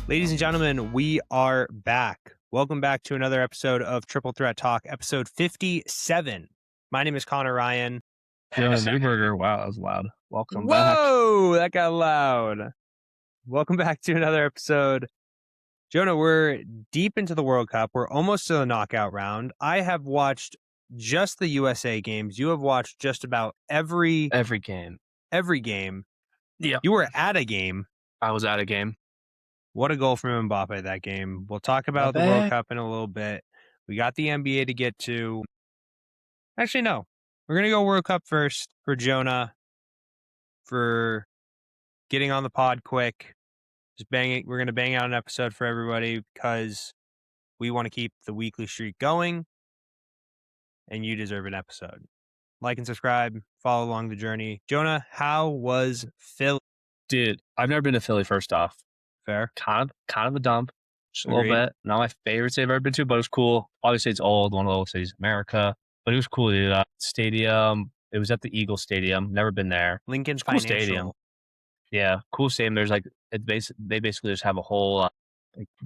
Ladies and gentlemen, we are back. Welcome back to another episode of Triple Threat Talk, episode 57. My name is Connor Ryan. Jonah Newberger. Wow, that was loud. Welcome back. Whoa, that got loud. Welcome back to another episode. Jonah, we're deep into the World Cup. We're almost to the knockout round. I have watched just the USA games. You have watched just about every game. Yeah. You were at a game. I was at a game. What a goal from Mbappe that game. We'll talk about the World Cup in a little bit. We got the NBA to get to. Actually, no. We're going to go World Cup first for Jonah, for getting on the pod quick. We're going to bang out an episode for everybody because we want to keep the weekly streak going, and you deserve an episode. Like and subscribe. Follow along the journey. Jonah, how was Philly? Dude, I've never been to Philly, first off. Fair. Kind of a dump. Just a little bit. Not my favorite city I've ever been to, but it was cool. Obviously, it's old, one of the old cities in America. But it was cool, dude. Stadium. It was at the Eagle Stadium. Never been there. Lincoln cool Financial. Stadium. Yeah, cool stadium. There's they basically just have a whole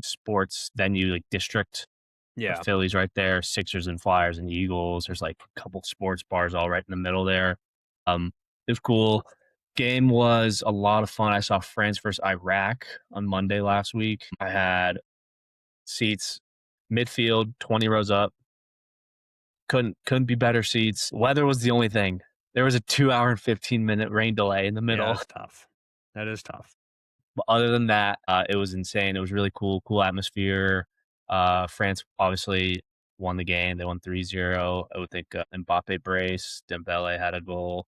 sports venue, district. Yeah. Phillies right there, Sixers and Flyers and Eagles. There's a couple sports bars all right in the middle there. It was cool. Game was a lot of fun. I saw France versus Iraq on Monday last week. I had seats midfield, 20 rows up. Couldn't be better seats. Weather was the only thing. There was a 2 hour and 15-minute rain delay in the middle. Yeah, that's tough. That is tough. But other than that, it was insane. It was really cool atmosphere. France obviously won the game. They won 3-0. I would think Mbappe brace. Dembele had a goal.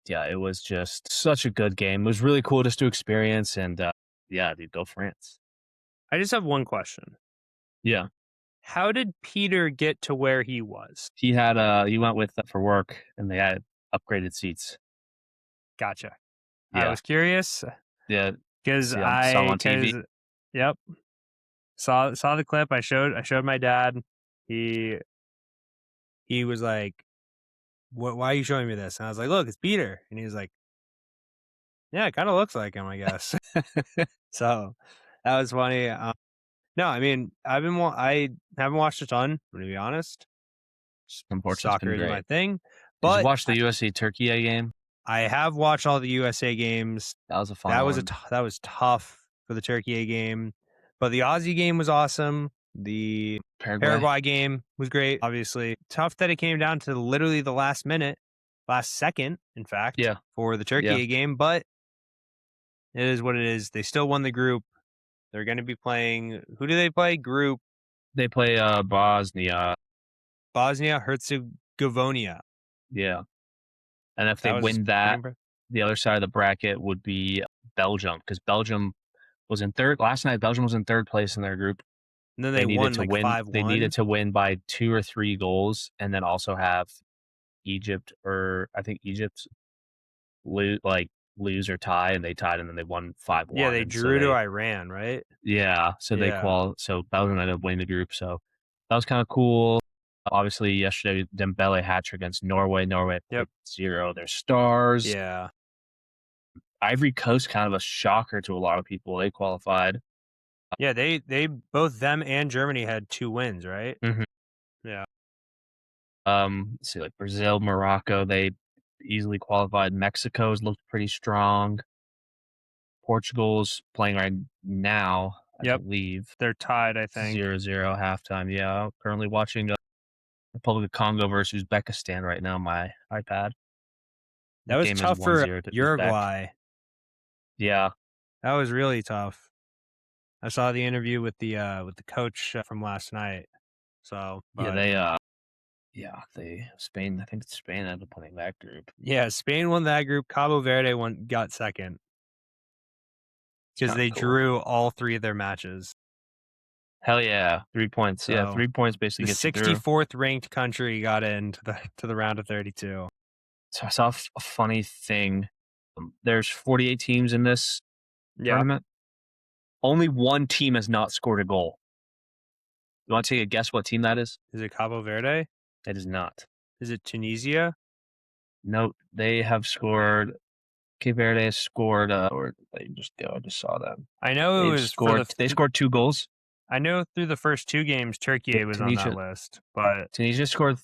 Yeah, it was just such a good game. It was really cool just to experience. And yeah, dude, go France. I just have one question. Yeah. How did Peter get to where he was? He went with for work, and they had upgraded seats. Gotcha. Yeah. I was curious. Yeah. Because saw on TV. Yep. Saw the clip. I showed my dad. He was like, why are you showing me this? And I was like, look, it's Peter. And he was like, yeah, it kind of looks like him, I guess. So that was funny. No, I mean, I haven't watched a ton, to be honest. Unfortunately, soccer is my thing. But did you watch the USA Turkey game? I have watched all the USA games. That was a fun one. That was tough for the Turkey game, but the Aussie game was awesome. The Paraguay game was great. Obviously, tough that it came down to literally the last second, in fact. Yeah. For the Turkey game, but it is what it is. They still won the group. They're going to be playing. Who do they play? Group. They play Bosnia. Bosnia-Herzegovina. Yeah. And if they win that, the other side of the bracket would be Belgium, because Belgium was in third. Last night, Belgium was in third place in their group. And then they won 5-1. They needed to win by 2 or 3 goals, and then also have Egypt, or I think Egypt lose or tie, and they tied, and then they won 5-1. Yeah, they drew to Iran, right? Yeah, so they so Belgium ended up winning the group, so that was kind of cool. Obviously, yesterday, Dembele hat-trick against Norway. Norway 0 their stars. Yeah. Ivory Coast, kind of a shocker to a lot of people. They qualified. Yeah, they both them and Germany had 2 wins, right? Mm-hmm. Yeah. Let's see, Brazil, Morocco, they easily qualified. Mexico's looked pretty strong. Portugal's playing right now, I believe. They're tied, I think. 0-0 halftime. Yeah, currently watching Republic of Congo versus Uzbekistan right now on my iPad. That was tough for Uruguay. Yeah. That was really tough. I saw the interview with the coach from last night. So Spain. I think Spain ended up winning that group. Yeah, Spain won that group. Cabo Verde got second because they drew all 3 of their matches. Hell yeah, 3 points. So 3 points basically. The 64th ranked country got into the round of 32. So I saw a funny thing. There's 48 teams in this tournament. Only 1 team has not scored a goal. You want to take a guess what team that is? Is it Cabo Verde? It is not. Is it Tunisia? No, they have scored Cape Verde has scored, or let me just go. I just saw them. I know it was for They scored 2 goals. I know through the first 2 games, Turkey Yeah, was on that list, but Tunisia scored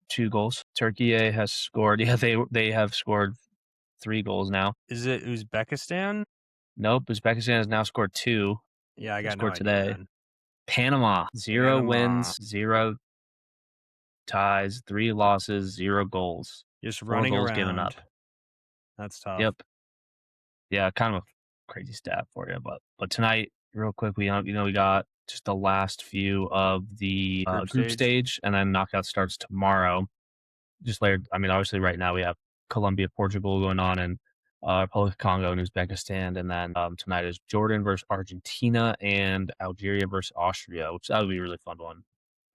2 goals. Turkey has scored. Yeah, they have scored 3 goals now. is it Uzbekistan? Nope, Uzbekistan has now scored 2. Yeah, I They got no scored idea today. then. Panama, 0 Panama. wins, 0 ties, 3 losses, 0 goals. Just 4 running goals given around. up. That's tough. Yep. Yeah, kind of a crazy stat for you, but tonight, real quick, we got just the last few of the group Stage. stage, and then knockout starts tomorrow. Just later, I mean, obviously, right now we have Colombia, Portugal going on, and Republic of Congo and Uzbekistan, and then tonight is Jordan versus Argentina and Algeria versus Austria, which that would be a really fun one.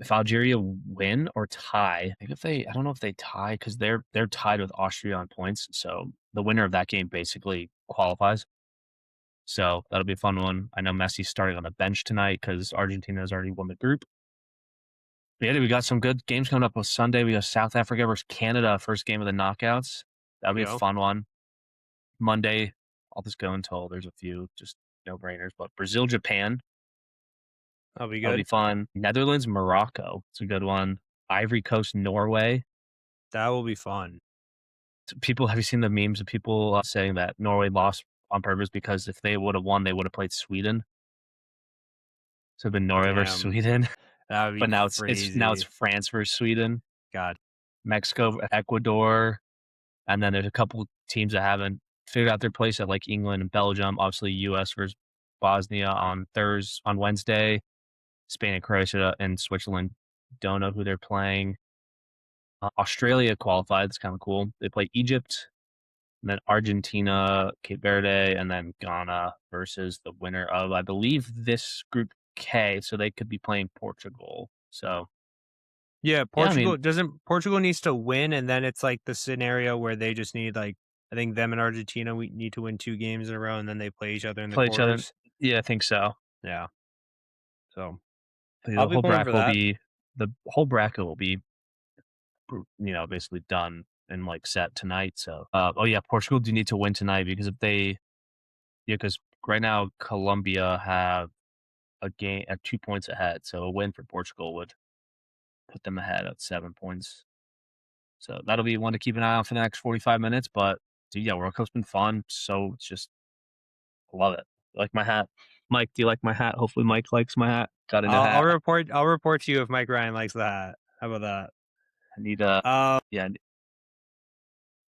If Algeria win or tie, I think I don't know if they tie because they're tied with Austria on points, so the winner of that game basically qualifies. So that'll be a fun one. I know Messi's starting on the bench tonight because Argentina has already won the group. But yeah, we got some good games coming up on Sunday. We got South Africa versus Canada, first game of the knockouts. That'll be a Go. fun one. Monday, I'll just go until there's a few just no brainers. But Brazil, Japan, That'll be that'll be good. fun. Netherlands, Morocco, it's a good one. Ivory Coast, Norway. That will be fun. People, have you seen the memes of people saying that Norway lost on purpose because if they would have won, they would have played Sweden? So it'd been Norway versus Damn. Sweden. That would be But now it's crazy. France versus Sweden, God. Mexico, Ecuador, and then there's a couple teams that haven't figured out their place at like England and Belgium. Obviously, U.S. versus Bosnia on Wednesday. Spain and Croatia and Switzerland don't know who they're playing. Australia qualified. It's kind of cool. They play Egypt, and then Argentina, Cape Verde, and then Ghana versus the winner of, I believe, this Group K. So they could be playing Portugal. So Yeah, yeah, I mean, Portugal needs to win, and then it's like the scenario where they just need like I think them and Argentina we need to win 2 games in a row, and then they play each other in the play each other. quarters. Yeah, I think so. Yeah. So The I'll be whole pulling for bracket will that. be the whole bracket will be basically done and like set tonight. So oh yeah, Portugal do need to win tonight because if they because right now Colombia have a game at 2 points ahead. So a win for Portugal would put them ahead at 7 points. So that'll be one to keep an eye on for the next 45 minutes. But dude, yeah, World Cup's been fun. So it's just love it. I like my hat. Mike, do you like my hat? Hopefully Mike likes my hat. Got a new I'll hat. report to you if Mike Ryan likes that. How about that? I need yeah,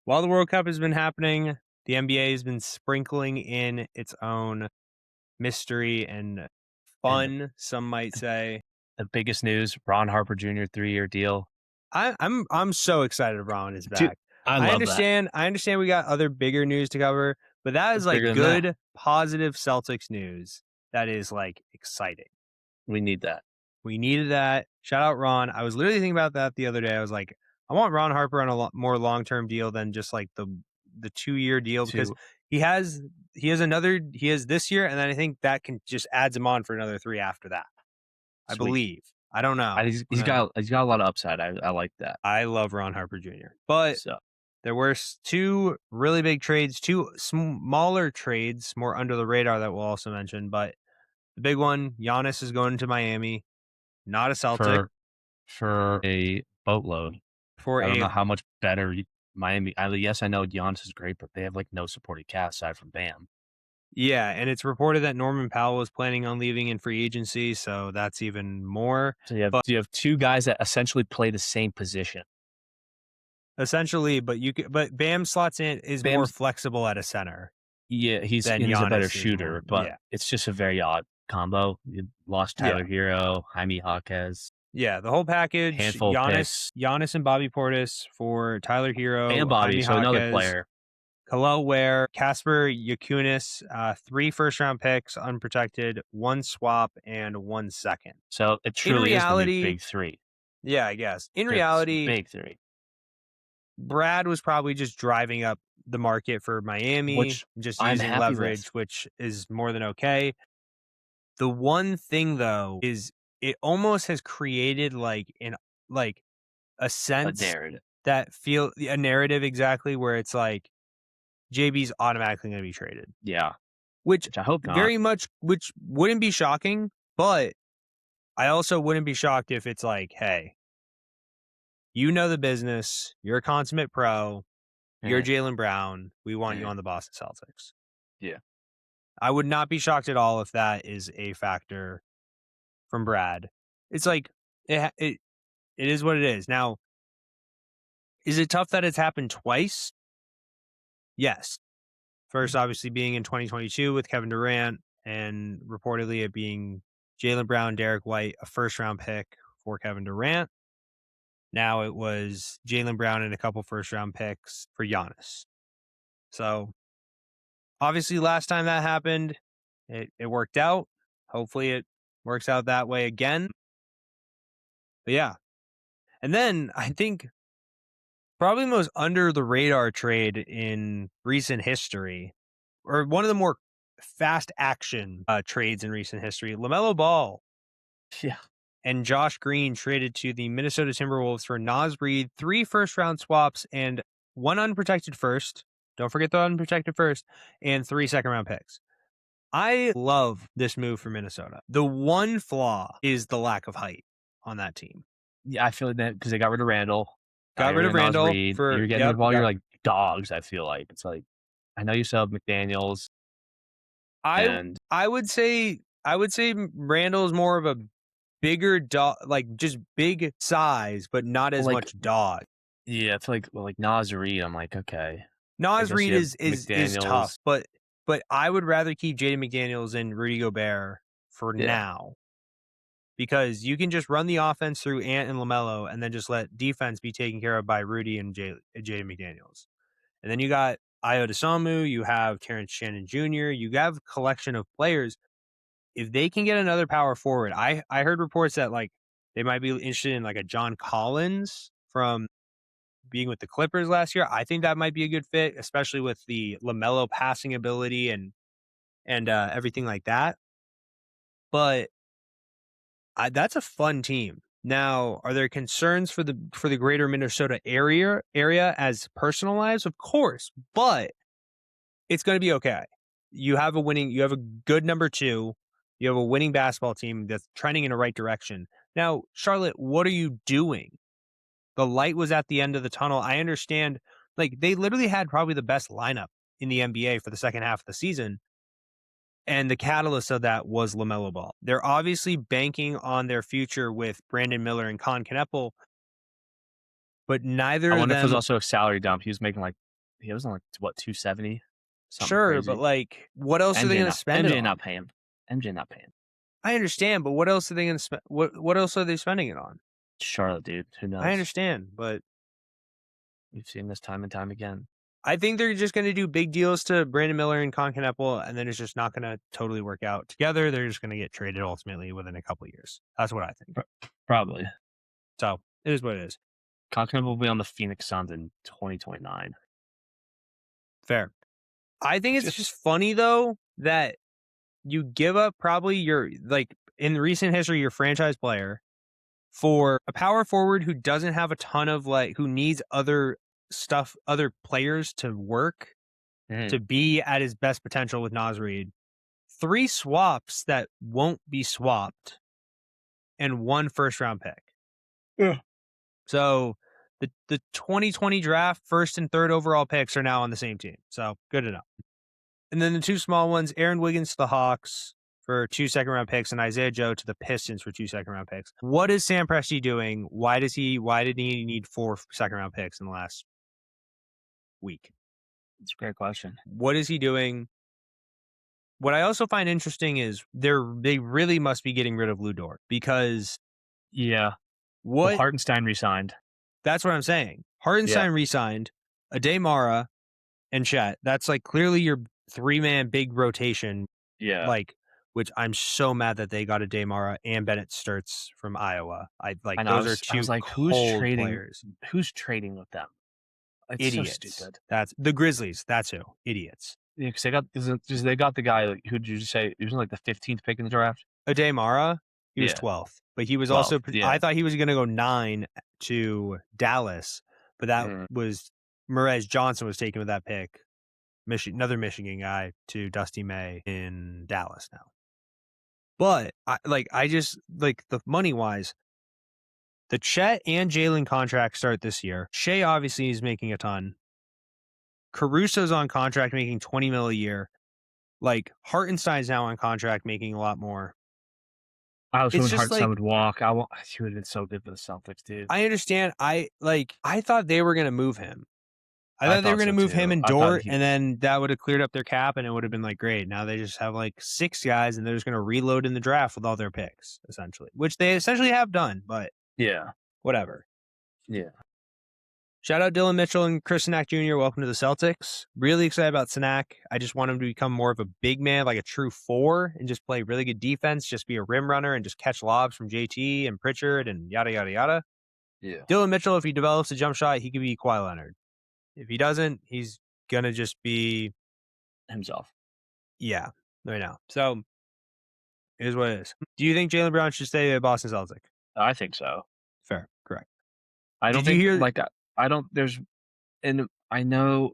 While the World Cup has been happening, the NBA has been sprinkling in its own mystery and and fun, some might say. the biggest news, Ron Harper Jr. 3-year deal. I'm so excited Ron is Dude, back. I I love that. understand we got other bigger news to cover, but that is It's like bigger than that. good, positive Celtics news. That is like exciting. We need that. We needed that. Shout out Ron. I was literally thinking about that the other day. I was like, I want Ron Harper on a more long term deal than just like the 2-year deal because To he has he has this year and then I think that can just adds him on for another 3 after that. I sweet. believe. I don't know. He's got a lot of upside. I like that. I love Ron Harper Jr. But So there were 2 really big trades, 2 smaller trades, more under the radar that we'll also mention. But the big one, Giannis is going to Miami, not a Celtic, for a boatload. for I don't a know how much better Miami. Yes, I know Giannis is great, but they have like no supporting cast aside from Bam. yeah, and it's reported that Norman Powell was planning on leaving in free agency, so that's even more. So But you have 2 guys that essentially play the same position. essentially, but Bam slots in is more Bam's flexible at a center Yeah, than he's a better Giannis is more. shooter, but Yeah, it's just a very odd combo. You lost yeah. Tyler Hero, Jaime Jaquez, Yeah, the whole package, handful of picks, Giannis and Bobby Portis for Tyler and Hero, Bobby, Jaime so another Jaquez, player. Kalel Ware, Casper Yakunis, 3 first-round picks, unprotected, 1 swap, and 1 second. So it In truly is the new reality, big 3. yeah, I guess. In It's reality, big 3, Brad was probably just driving up the market for Miami, which just I'm using happy with. leverage, which is more than okay. The one thing though is it almost has created like a A sense narrative. that feel a narrative exactly where it's like JB's automatically going to be traded. Yeah. Which I hope not. which wouldn't be shocking, but I also wouldn't be shocked if it's like, hey, you know the business, you're a consummate pro, you're Jaylen Brown, we want you on the Boston Celtics. Yeah. I would not be shocked at all if that is a factor from Brad. It's like, it is what it is. Now, is it tough that it's happened twice? Yes. First, obviously, being in 2022 with Kevin Durant, and reportedly it being Jaylen Brown, Derek White, a first-round pick for Kevin Durant. Now it was Jaylen Brown and a couple first-round picks for Giannis. So, obviously, last time that happened, it worked out. Hopefully, it works out that way again. But yeah. And then I think probably the most under the radar trade in recent history, or one of the more fast action trades in recent history, Lamelo Ball and Josh Green traded to the Minnesota Timberwolves for Naz Reid, 3 first-round swaps, and 1 unprotected first. Don't forget the unprotected first, and 3 second-round picks. I love this move for Minnesota. The one flaw is the lack of height on that team. Yeah, I feel like that because they got rid of Randall. Got rid of Randall. You're getting rid of all your like dogs. I feel like it's like I know you still have McDaniels. I would say Randall's more of a bigger dog, like just big size, but not as much dog. Yeah, I feel like Naz Reid. I'm like, okay, Naz Reid is tough, but I would rather keep Jaden McDaniels and Rudy Gobert for now, because you can just run the offense through Ant and LaMelo, and then just let defense be taken care of by Rudy and Jaden McDaniels. And then you got Ayo Dosunmu, you have Terrence Shannon Jr., you have a collection of players. If they can get another power forward, I heard reports that like they might be interested in like a John Collins from being with the Clippers last year. I think that might be a good fit, especially with the LaMelo passing ability and everything like that. But that's a fun team. Now, are there concerns for the greater Minnesota area as personal lives? Of course, but it's going to be okay. You have a good number 2. You have a winning basketball team that's trending in the right direction. Now, Charlotte, what are you doing? The light was at the end of the tunnel. I understand, like, they literally had probably the best lineup in the NBA for the second half of the season, and the catalyst of that was LaMelo Ball. They're obviously banking on their future with Brandon Miller and Con Kneppel, but neither of them... I wonder if it was also a salary dump. He was making he was on what, 270? Sure, crazy. But like, what else are they going to spend? MJ not paying. MJ not paying. I understand, but what else are they going to spend? What else are they spending it on? Charlotte, dude. Who knows? I understand, but we've seen this time and time again. I think they're just going to do big deals to Brandon Miller and Con Kneppel, and then it's just not going to totally work out together. They're just going to get traded ultimately within a couple of years. That's what I think. Probably. So it is what it is. Con Kneppel will be on the Phoenix Suns in 2029. Fair. I think it's just funny though that you give up probably your, like, in recent history, your franchise player for a power forward who doesn't have a ton of, like, who needs other players to work to be at his best potential with Naz Reid. 3 swaps that won't be swapped and 1 first round pick. Yeah. So the 2020 draft first and third overall picks are now on the same team. So good enough. And then the 2 small ones, Aaron Wiggins to the Hawks for 2 second-round picks, and Isaiah Joe to the Pistons for 2 second-round picks. What is Sam Presti doing? Why did he need 4 second-round picks in the last week? That's a great question. What is he doing? What I also find interesting is they really must be getting rid of Lou Dort, because Hartenstein resigned. That's what I'm saying. Hartenstein resigned, Ade Mara, and Chet. That's like clearly your 3-man big rotation. Yeah. Like, which I'm so mad that they got a Damara and Bennett Sturts from Iowa. Those are 2 cold players. Who's trading with them? It's idiots. So stupid. That's the Grizzlies. That's who. Idiots. Yeah, because they got the guy. Who did you say? He was like the 15th pick in the draft. Damara. He was 12th, but he was 12th, also. Yeah. I thought he was going to go 9 to Dallas, but that was Merez Johnson was taken with that pick. another Michigan guy to Dusty May in Dallas now. But I just like the money wise, the Chet and Jalen contracts start this year. Shea obviously is making a ton. Caruso's on contract making $20 million a year. Like Hartenstein's now on contract making a lot more. I was It's hoping just Hartenstein like would walk. He would have been so good for the Celtics, dude. I understand. I thought they were gonna move him. I I thought they were thought going to so move him too. and I thought Dort, and then that would have cleared up their cap, and it would have been like great. Now they just have like 6 guys, and they're just going to reload in the draft with all their picks, essentially, which they essentially have done. But yeah, whatever. yeah. Shout out Dylan Mitchell and Chris Sanak Jr. Welcome to the Celtics. Really excited about Sanak. I just want him to become more of a big man, like a true 4, and just play really good defense. Just be a rim runner and just catch lobs from JT and Pritchard and yada yada yada. Yeah. Dylan Mitchell, if he develops a jump shot, he could be Kawhi Leonard. If he doesn't, he's gonna just be himself. Yeah, I know. So, it is what it is. Do you think Jaylen Brown should stay at Boston Celtic? I think so. Fair, correct. I don't Did you think hear? like I don't. There's, and I know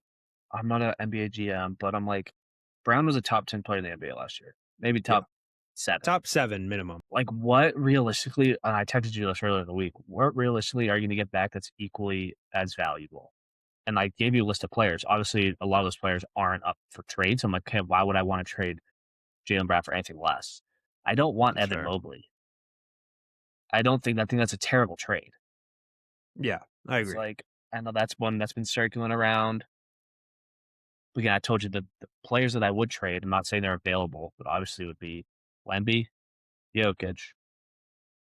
I'm not an NBA GM, but I'm like, Brown was a top 10 player in the NBA last year, maybe top 7. Top 7 minimum. Like, what realistically? And I texted you this earlier in the week. What realistically are you going to get back that's equally as valuable? And I gave you a list of players. Obviously, a lot of those players aren't up for trade. So I'm like, okay, why would I want to trade Jaylen Brown for anything less? I don't want That's Evan fair. Mobley. I think that's a terrible trade. Yeah, I agree. It's like, I know that's one that's been circling around. Again, I told you the players that I would trade, I'm not saying they're available, but obviously would be Wemby, Jokic,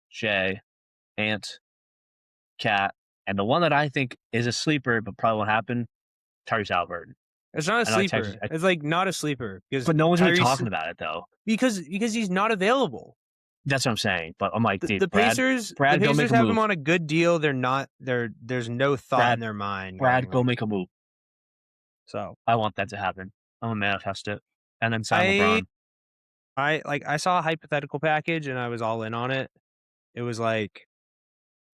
Shea, Ant, Cat, and the one that I think is a sleeper but probably won't happen, Tyrese Halliburton. It's not a sleeper. It's like not a sleeper because but no one's really talking about it though. Because he's not available. That's what I'm saying. But I'm like, the Pacers have him on a good deal. They're not. There's no thought in their mind. Go make a move. So I want that to happen. I'm gonna manifest it, and then sign LeBron. I saw a hypothetical package and I was all in on it. It was like,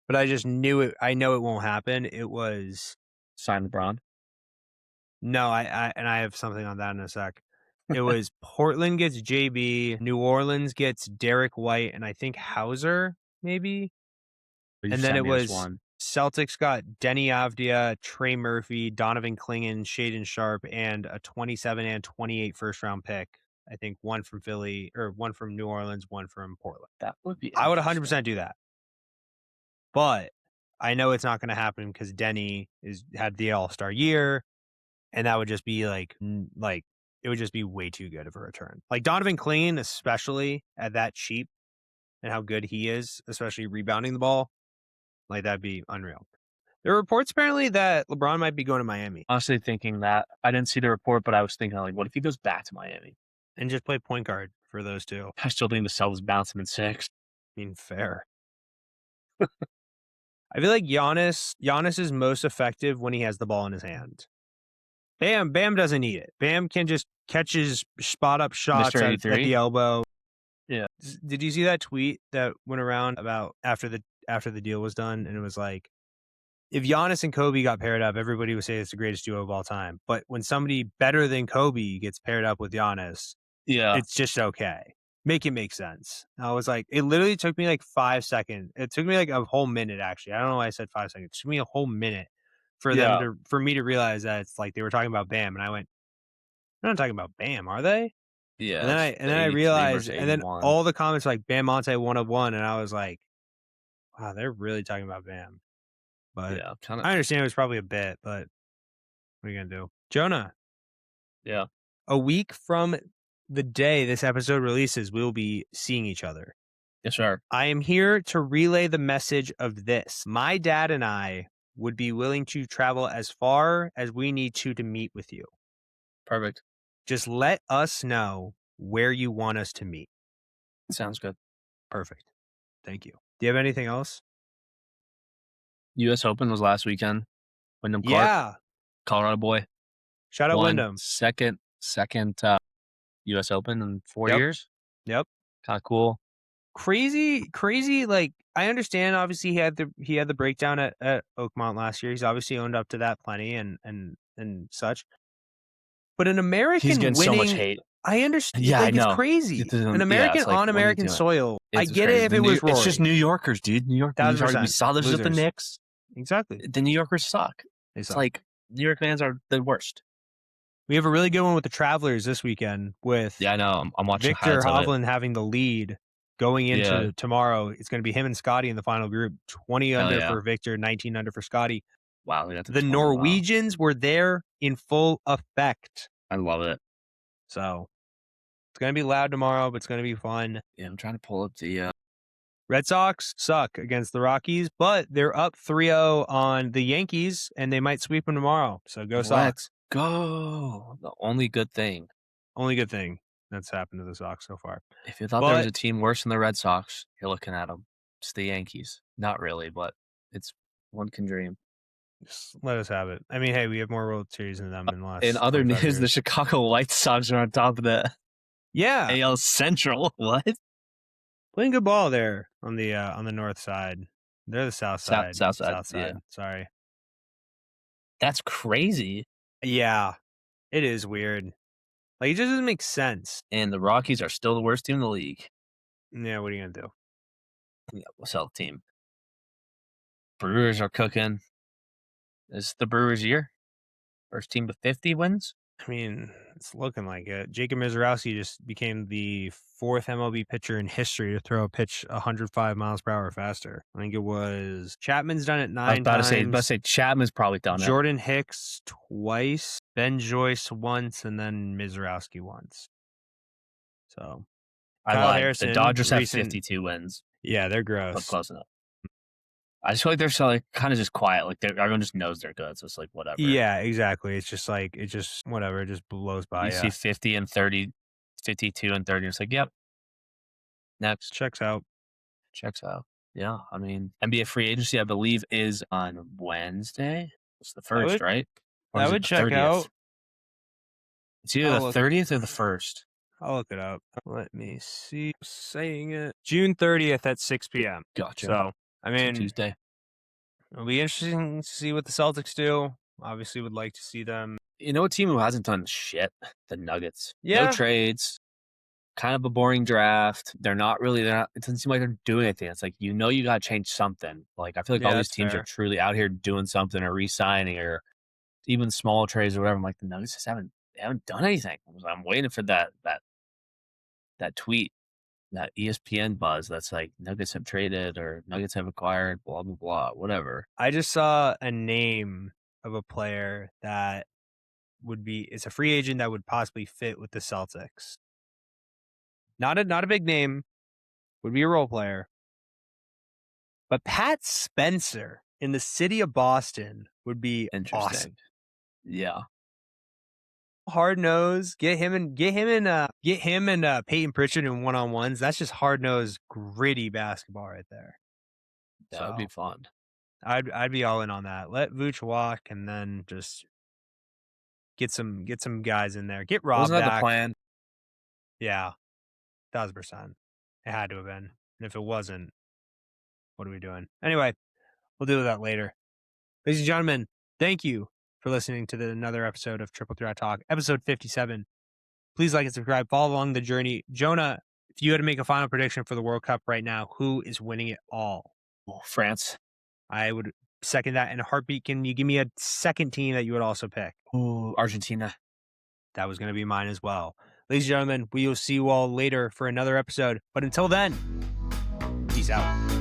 but I just knew it. I know it won't happen. It was sign LeBron. No, I have something on that in a sec. It was Portland gets JB, New Orleans gets Derek White, and I think Hauser, maybe. And then it was Celtics got Denny Avdia, Trey Murphy, Donovan Clingan, Shaden Sharp, and a 27 and 28 first-round pick. I think one from Philly, or one from New Orleans, one from Portland. That would be I would 100% do that. But I know it's not going to happen because Denny had the All-Star year. And that would just be like it would just be way too good of a return. Like Donovan Clingan, especially at that cheap and how good he is, especially rebounding the ball, like that'd be unreal. There are reports apparently that LeBron might be going to Miami. Honestly, thinking that I didn't see the report, but I was thinking like, what if he goes back to Miami and just play point guard for those two? I still think the Celtics bounce him in 6. I mean, fair. I feel like Giannis is most effective when he has the ball in his hand. Bam doesn't need it. Bam can just catch his spot up shots at the elbow. Yeah. Did you see that tweet that went around about after the deal was done? And it was like, if Giannis and Kobe got paired up, everybody would say it's the greatest duo of all time. But when somebody better than Kobe gets paired up with Giannis, it's just okay. Make it make sense. I was like, it literally took me like 5 seconds. It took me like a whole minute, actually. I don't know why I said 5 seconds. It took me a whole minute for me to realize that it's like they were talking about Bam, and I went, they're not talking about Bam, are they? Yeah. And then I realized, and then all the comments were like Bam Monte 101, and I was like, wow, they're really talking about Bam. But I understand it was probably a bit, but what are you gonna do, Jonah? Yeah. A week from the day this episode releases, we'll be seeing each other. Yes, sir. I am here to relay the message of this. My dad and I would be willing to travel as far as we need to meet with you. Perfect. Just let us know where you want us to meet. Sounds good. Perfect. Thank you. Do you have anything else? U.S. Open was last weekend. Wyndham Clark, Colorado boy. Shout out Wyndham. Second U.S. Open in 4 years. Yep. Kind of cool. Crazy. Like, I understand. Obviously, he had the breakdown at Oakmont last year. He's obviously owned up to that plenty and such. But an American He's getting winning, so much hate. I understand. Yeah, like, I know. It's crazy. An American it's like, on what are you American doing? soil. I It's get crazy. it if it was Rory. It's just New Yorkers, dude. New York. We 1000%. saw this with the Losers. Knicks. Exactly. The New Yorkers suck. It's like New York fans are the worst. We have a really good one with the Travelers this weekend with Yeah, I know. I'm watching Victor highlights of it. Hovland having the lead going into tomorrow. It's going to be him and Scotty in the final group. 20 under for Victor, 19 under for Scotty. Wow. The Norwegians were there in full effect. I love it. So it's going to be loud tomorrow, but it's going to be fun. Yeah, I'm trying to pull up the Red Sox suck against the Rockies, but they're up 3-0 on the Yankees, and they might sweep them tomorrow. So go Sox. Let's go. The only good thing. Only good thing that's happened to the Sox so far. If you thought there was a team worse than the Red Sox, you're looking at them. It's the Yankees. Not really, but it's one can dream. Just let us have it. I mean, hey, we have more World Series than them in the last. In other news, years. the Chicago White Sox are on top of the AL Central. What? Playing good ball there on the north side. They're the south side. South side. Yeah. Sorry. That's crazy. Yeah, it is weird. Like, it just doesn't make sense. And the Rockies are still the worst team in the league. Yeah, what are you gonna do? Yeah, we'll sell the team. Brewers are cooking. This is the Brewers' year. First team to 50 wins. I mean, it's looking like it. Jacob Mizorowski just became the 4th MLB pitcher in history to throw a pitch 105 miles per hour faster. I think it was Chapman's done it 9 times. I was about to say Chapman's probably done it. Jordan Hicks twice, Ben Joyce once, and then Mizorowski once. So I lied. The Dodgers have 52 wins. Yeah, they're gross. But close enough. I just feel like they're so kind of just quiet. Like everyone just knows they're good. So it's like whatever. Yeah, exactly. It's just like whatever. It just blows by. You see 50 and 30, 52 and 30. It's like, yep. Next. Checks out. Yeah, I mean, NBA free agency, I believe, is on Wednesday. It's the 1st, right? Or I would check 30th? out. It's either the 30th or the 1st. I'll look it up. Let me see. Saying it. June 30th at 6 p.m. Gotcha. So, I mean, Tuesday. It'll be interesting to see what the Celtics do. Obviously, would like to see them. You know, a team who hasn't done shit? The Nuggets. Yeah. No trades. Kind of a boring draft. It doesn't seem like they're doing anything. It's like, you got to change something. Like, I feel like all these teams are truly out here doing something or re-signing or even small trades or whatever. I'm like, the Nuggets just haven't done anything. I'm waiting for that tweet, that ESPN buzz that's like Nuggets have traded or Nuggets have acquired, blah, blah, blah, whatever. I just saw a name of a player that it's a free agent that would possibly fit with the Celtics. Not a big name, would be a role player. But Pat Spencer in the city of Boston would be interesting. Awesome. Yeah. Hard nose, get him and Peyton Pritchard in one-on-ones. That's just hard nosed, gritty basketball right there. That would be fun. I'd be all in on that. Let Vooch walk and then just get some guys in there. Get Rob Wasn't that back. the plan? Yeah, 1000%. It had to have been. And if it wasn't, what are we doing? Anyway, we'll deal with that later. Ladies and gentlemen, thank you for listening to another episode of Triple Threat Talk, episode 57. Please like and subscribe. Follow along the journey. Jonah, if you had to make a final prediction for the World Cup right now, who is winning it all? Oh, France. I would second that in a heartbeat. Can you give me a second team that you would also pick? Oh, Argentina. That was going to be mine as well. Ladies and gentlemen, we will see you all later for another episode. But until then, peace out.